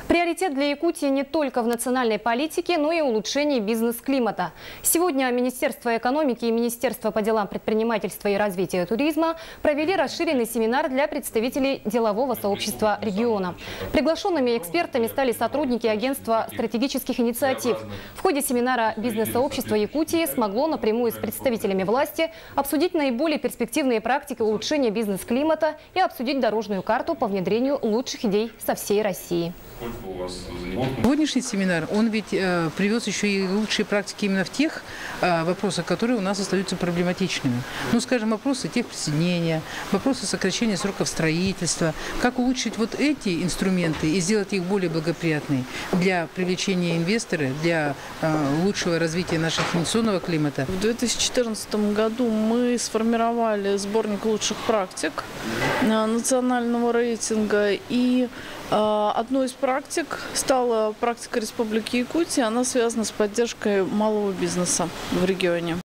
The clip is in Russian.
Приоритет для Якутии не только в национальной политике, но и улучшении бизнес-климата. Сегодня Министерство экономики и Министерство по делам предпринимательства и развития туризма провели расширенный семинар для представителей делового сообщества региона. Приглашенными экспертами стали сотрудники агентства стратегических инициатив. В ходе семинара бизнес-сообщество Якутии смогло напрямую с представителями власти обсудить наиболее перспективные практики улучшения бизнес-климата и обсудить дорожную карту по внедрению лучших идей со всей России. Сегодняшний семинар, он ведь привез еще и лучшие практики именно в тех вопросах, которые у нас остаются проблематичными. Ну, скажем, вопросы техприсоединения, вопросы сокращения сроков строительства. Как улучшить вот эти инструменты и сделать их более благоприятными для привлечения инвесторов, для лучшего развития нашего инвестиционного климата. В 2014 году мы сформировали сборник лучших практик национального рейтинга, и одной из практик стала практика Республики Якутия. Она связана с поддержкой малого бизнеса в регионе.